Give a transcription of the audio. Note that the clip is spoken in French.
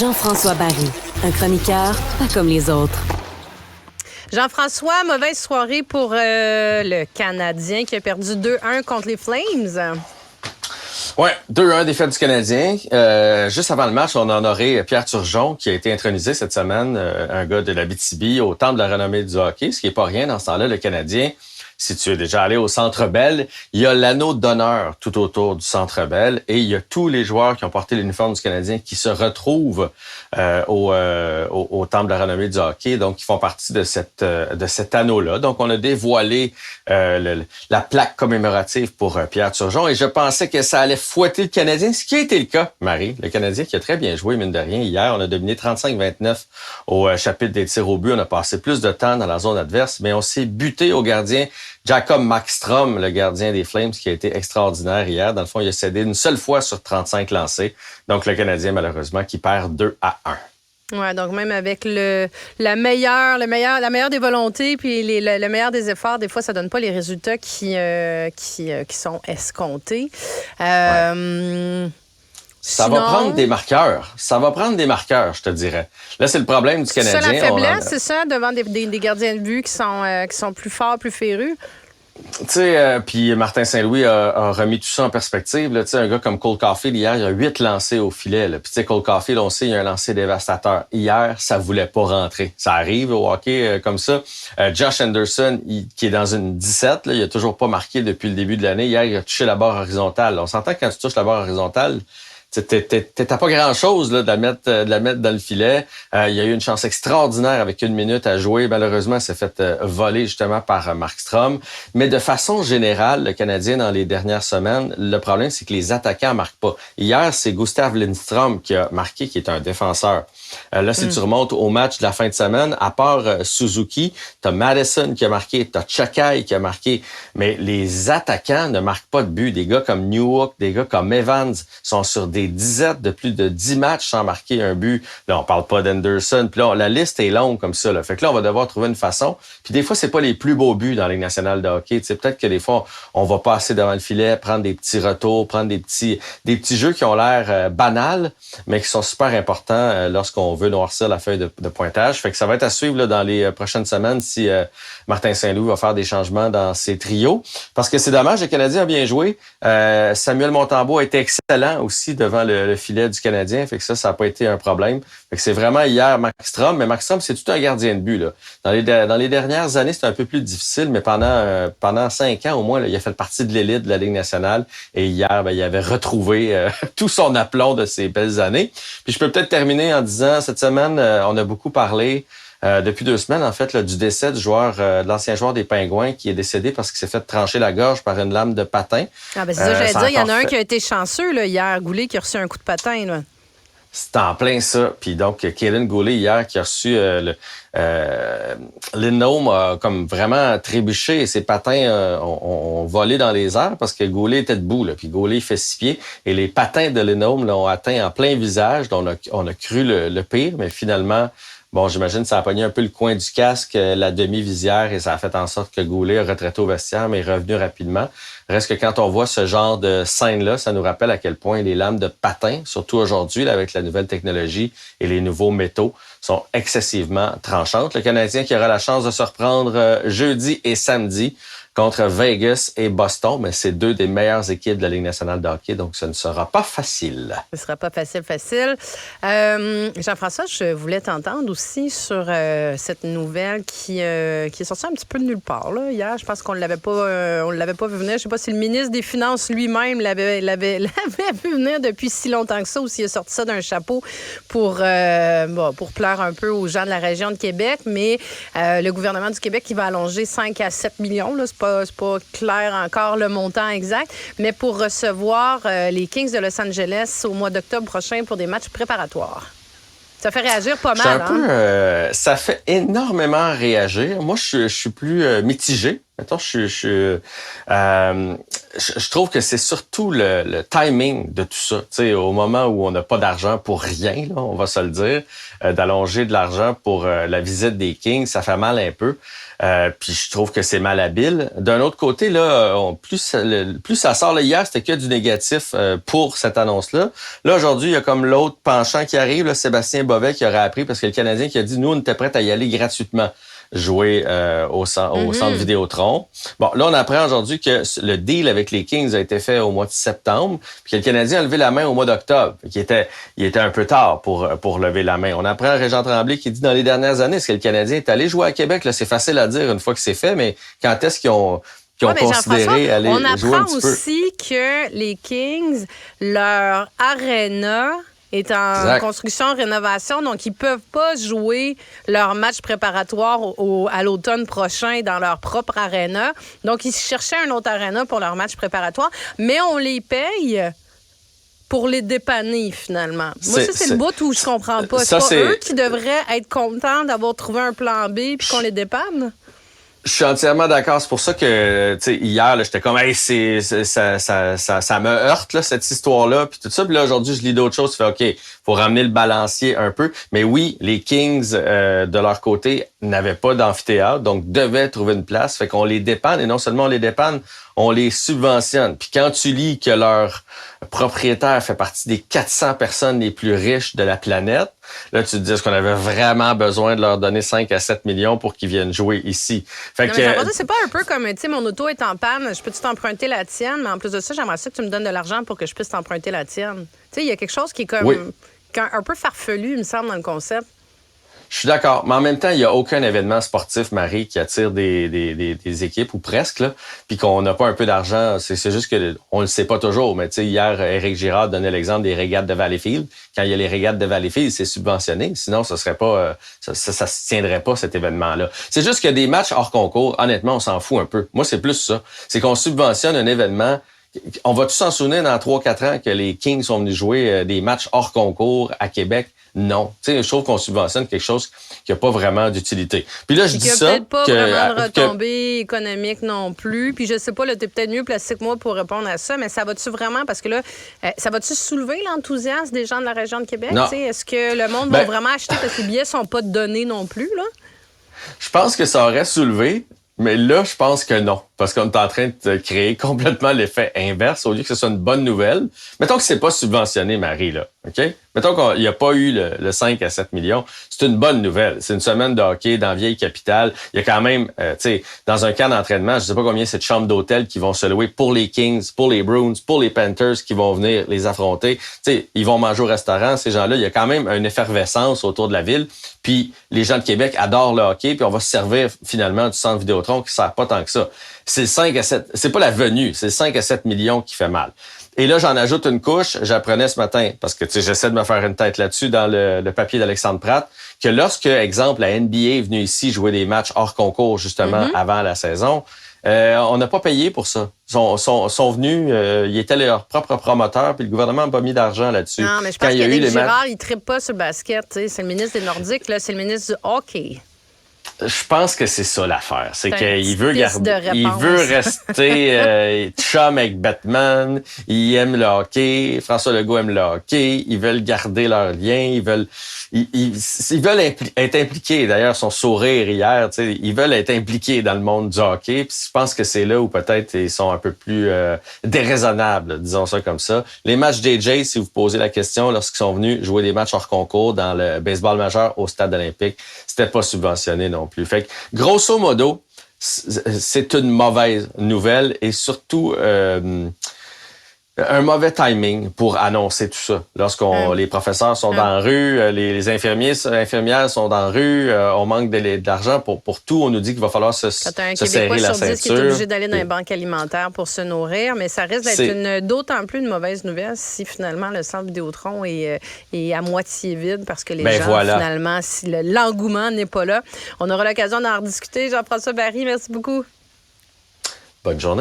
Jean-François Barry, un chroniqueur pas comme les autres. Jean-François, mauvaise soirée pour le Canadien qui a perdu 2-1 contre les Flames. Ouais, 2-1 défaite du Canadien. Juste avant le match, on a honoré Pierre Turgeon, qui a été intronisé cette semaine, un gars de l'Abitibi, au temple de la renommée du hockey, ce qui est pas rien dans ce temps-là, le Canadien. Si tu es déjà allé au Centre Bell, il y a l'anneau d'honneur tout autour du Centre Bell et il y a tous les joueurs qui ont porté l'uniforme du Canadien qui se retrouvent au temple de la renommée du hockey, donc qui font partie de cet anneau-là. Donc, on a dévoilé la plaque commémorative pour Pierre Turgeon et je pensais que ça allait fouetter le Canadien, ce qui a été le cas, Marie. Le Canadien qui a très bien joué, mine de rien. Hier, on a dominé 35-29 au chapitre des tirs au but. On a passé plus de temps dans la zone adverse, mais on s'est buté au gardien Jacob Markstrom, le gardien des Flames, qui a été extraordinaire hier. Dans le fond, il a cédé une seule fois sur 35 lancés. Donc, le Canadien, malheureusement, qui perd 2-1. Ouais, donc même avec la meilleure des volontés puis le meilleur des efforts, des fois, ça donne pas les résultats qui sont escomptés. Ça va prendre des marqueurs. Je te dirais. Là, c'est le problème du Canadien. C'est ça la faiblesse, c'est ça, devant des gardiens de but qui sont plus forts, plus férus? Tu sais, puis Martin Saint-Louis a remis tout ça en perspective. Tu sais, un gars comme Cole Caulfield, hier, il a 8 lancés au filet. Puis tu sais, Cole Caulfield, on sait, il a un lancé dévastateur. Hier, ça voulait pas rentrer. Ça arrive au hockey comme ça. Josh Anderson, qui est dans une 17, là, il a toujours pas marqué depuis le début de l'année. Hier, il a touché la barre horizontale. On s'entend que quand tu touches la barre horizontale, t'as pas grand-chose là, de la mettre dans le filet. Il y a eu une chance extraordinaire avec 1 minute à jouer. Malheureusement, il s'est fait voler justement par Markstrom. Mais de façon générale, le Canadien, dans les dernières semaines, le problème, c'est que les attaquants marquent pas. Hier, c'est Gustav Lindstrom qui a marqué, qui est un défenseur. Là, si tu remontes au match de la fin de semaine, à part Suzuki, t'as Madison qui a marqué, t'as Chakai qui a marqué, mais les attaquants ne marquent pas de but. Des gars comme Newhook, des gars comme Evans sont sur des dizaines de plus de 10 matchs sans marquer un but. Là, on parle pas d'Anderson. Puis là, la liste est longue comme ça. Là. Fait que là, on va devoir trouver une façon. Puis des fois, c'est pas les plus beaux buts dans la Ligue nationale de hockey. T'sais, peut-être que des fois, on va passer devant le filet, prendre des petits retours, prendre des petits jeux qui ont l'air banals, mais qui sont super importants lorsqu'on veut noircir la feuille de pointage. Fait que ça va être à suivre là, dans les prochaines semaines si Martin Saint-Louis va faire des changements dans ses trios. Parce que c'est dommage, le Canadien a bien joué. Samuel Montembeault a été excellent aussi devant le filet du Canadien. Fait que ça n'a pas été un problème. Fait que c'est vraiment hier Markstrom. Mais Markstrom, c'est tout un gardien de but. Là. Dans les dernières années, c'était un peu plus difficile, mais pendant 5 ans au moins, là, il a fait partie de l'élite de la Ligue nationale. Et hier, il avait retrouvé tout son aplomb de ses belles années. Puis je peux peut-être terminer en disant, cette semaine, on a beaucoup parlé depuis 2 semaines, en fait, là, du décès du joueur, de l'ancien joueur des Pingouins qui est décédé parce qu'il s'est fait trancher la gorge par une lame de patin. Ah ben c'est ça, j'allais dire, il y en a un qui a été chanceux là, hier, Goulet, qui a reçu un coup de patin. Là. C'est en plein ça. Puis donc, Kaden Goulet, hier, qui a reçu Lindholm a comme vraiment trébuché et ses patins ont volé dans les airs parce que Goulet était debout. Là. Puis Goulet, il fait 6 pieds et les patins de Lindholm l'ont atteint en plein visage. Donc, on a cru le pire, mais finalement... Bon, j'imagine que ça a pogné un peu le coin du casque, la demi-visière, et ça a fait en sorte que Goulet a retraité au vestiaire, mais est revenu rapidement. Reste que quand on voit ce genre de scène-là, ça nous rappelle à quel point les lames de patin, surtout aujourd'hui, là, avec la nouvelle technologie et les nouveaux métaux, sont excessivement tranchantes. Le Canadien qui aura la chance de se reprendre jeudi et samedi contre Vegas et Boston, mais c'est 2 des meilleures équipes de la Ligue nationale de hockey, donc ce ne sera pas facile. Ce ne sera pas facile. Jean-François, je voulais t'entendre aussi sur cette nouvelle qui est sortie un petit peu de nulle part. Là. Hier, je pense qu'on l'avait pas vu venir. Je ne sais pas si le ministre des Finances lui-même l'avait vu venir depuis si longtemps que ça, ou s'il a sorti ça d'un chapeau pour plaire un peu aux gens de la région de Québec. Mais le gouvernement du Québec qui va allonger 5 à 7 millions, là, c'est pas clair encore le montant exact, mais pour recevoir les Kings de Los Angeles au mois d'octobre prochain pour des matchs préparatoires. Ça fait réagir pas mal, ça fait énormément réagir. Moi, je suis plus mitigé. Mettons, je trouve que c'est surtout le timing de tout ça. Tu sais, au moment où on n'a pas d'argent pour rien, là, on va se le dire, d'allonger de l'argent pour la visite des Kings, ça fait mal un peu. Puis je trouve que c'est malhabile. D'un autre côté, là, plus ça sort, là, hier, c'était que du négatif pour cette annonce-là. Là, aujourd'hui, il y a comme l'autre penchant qui arrive, là, Sébastien Bovet qui aurait appris, parce que le Canadien qui a dit, nous, on était prêts à y aller gratuitement jouer au centre Vidéotron. Bon, là, on apprend aujourd'hui que le deal avec les Kings a été fait au mois de septembre, puis que le Canadien a levé la main au mois d'octobre. Il était un peu tard pour lever la main. On apprend Régent Tremblay qui dit dans les dernières années, est-ce que le Canadien est allé jouer à Québec? Là, c'est facile à dire une fois que c'est fait, mais quand est-ce qu'ils ont considéré aller jouer un petit peu? On apprend aussi que les Kings, leur aréna est en construction, rénovation, donc ils peuvent pas jouer leur match préparatoire à l'automne prochain dans leur propre aréna. Donc, ils cherchaient un autre aréna pour leur match préparatoire, mais on les paye pour les dépanner, finalement. Moi, ça, c'est le bout où je comprends pas. C'est pas eux qui devraient être contents d'avoir trouvé un plan B puis qu'on les dépanne? Je suis entièrement d'accord. C'est pour ça que, tu sais, hier, là, j'étais comme, hey, ça me heurte, là, cette histoire-là, puis tout ça. Puis là, aujourd'hui, je lis d'autres choses. Je fais, OK, faut ramener le balancier un peu. Mais oui, les Kings, de leur côté, n'avaient pas d'amphithéâtre, donc devaient trouver une place. Fait qu'on les dépanne, et non seulement on les dépanne, on les subventionne. Puis quand tu lis que leur propriétaire fait partie des 400 personnes les plus riches de la planète, là, tu te dis qu'on avait vraiment besoin de leur donner 5 à 7 millions pour qu'ils viennent jouer ici. Fait non, que, mais c'est pas un peu comme, tu sais, mon auto est en panne, je peux-tu t'emprunter la tienne? Mais en plus de ça, j'aimerais ça que tu me donnes de l'argent pour que je puisse t'emprunter la tienne. Tu sais, il y a quelque chose qui est comme un peu farfelu, il me semble, dans le concept. Je suis d'accord. Mais en même temps, il n'y a aucun événement sportif, Marie, qui attire des équipes, ou presque, là, puis qu'on n'a pas un peu d'argent. C'est juste que on le sait pas toujours. Mais tu sais, hier, Éric Girard donnait l'exemple des régates de Valleyfield. Quand il y a les régates de Valleyfield, c'est subventionné. Sinon, ça serait pas, ça se tiendrait pas, cet événement-là. C'est juste que des matchs hors concours, honnêtement, on s'en fout un peu. Moi, c'est plus ça. C'est qu'on subventionne un événement. On va tous s'en souvenir dans 3-4 ans que les Kings sont venus jouer des matchs hors concours à Québec. Non. Tu sais, je trouve qu'on subventionne quelque chose qui n'a pas vraiment d'utilité. Puis là, je dis ça. Peut-être pas vraiment de retombées économiques non plus. Puis je sais pas, là, t'es peut-être mieux placé que moi pour répondre à ça, mais ça va-tu vraiment, parce que là, ça va-tu soulever l'enthousiasme des gens de la région de Québec? Non. Est-ce que le monde va vraiment acheter parce que les billets sont pas donnés non plus, là? Je pense que ça aurait soulevé. Mais là, je pense que non, parce qu'on est en train de créer complètement l'effet inverse au lieu que ce soit une bonne nouvelle. Mettons que c'est pas subventionné, Marie, là, OK? Mettons qu'il n'y a pas eu le 5 à 7 millions. C'est une bonne nouvelle. C'est une semaine de hockey dans la vieille capitale. Il y a quand même, tu sais, dans un camp d'entraînement, je sais pas combien c'est de chambres d'hôtel qui vont se louer pour les Kings, pour les Bruins, pour les Panthers qui vont venir les affronter. Tu sais, ils vont manger au restaurant, ces gens-là. Il y a quand même une effervescence autour de la ville. Puis les gens de Québec adorent le hockey, puis on va se servir finalement du centre Vidéotron qui sert pas tant que ça. C'est 5 à 7, c'est pas la venue, c'est 5 à 7 millions qui fait mal. Et là, j'en ajoute une couche, j'apprenais ce matin, parce que tu sais, j'essaie de me faire une tête là-dessus dans le papier d'Alexandre Pratt, que lorsque, exemple, la NBA est venue ici jouer des matchs hors concours, justement, avant la saison, on n'a pas payé pour ça. Ils sont venus, ils étaient leurs propres promoteurs, puis le gouvernement n'a pas mis d'argent là-dessus. Non, mais je pense qu'Éric Girard, il ne trippe pas sur le basket. T'sais. C'est le ministre des Nordiques, là, c'est le ministre du hockey. Je pense que c'est ça l'affaire. C'est qu'il veut rester chum avec Batman. Il aime le hockey. François Legault aime le hockey. Ils veulent garder leur lien. Ils veulent être impliqués. D'ailleurs, son sourire hier, ils veulent être impliqués dans le monde du hockey. Puis je pense que c'est là où peut-être ils sont un peu plus déraisonnables, disons ça comme ça. Les matchs DJ, si vous posez la question, lorsqu'ils sont venus jouer des matchs hors concours dans le baseball majeur au Stade olympique, c'était pas subventionné non plus. Fait que, grosso modo, c'est une mauvaise nouvelle et surtout un mauvais timing pour annoncer tout ça. Les professeurs sont dans la rue, les infirmières sont dans la rue, on manque d'argent pour tout. On nous dit qu'il va falloir se serrer la ceinture. Quand un Québécois sur 10 qui est obligé d'aller dans les banques alimentaires pour se nourrir, mais ça risque d'être d'autant plus une mauvaise nouvelle si finalement le centre Vidéotron est à moitié vide parce que les gens, finalement, si l'engouement n'est pas là. On aura l'occasion d'en rediscuter. Jean-François Barry, merci beaucoup. Bonne journée.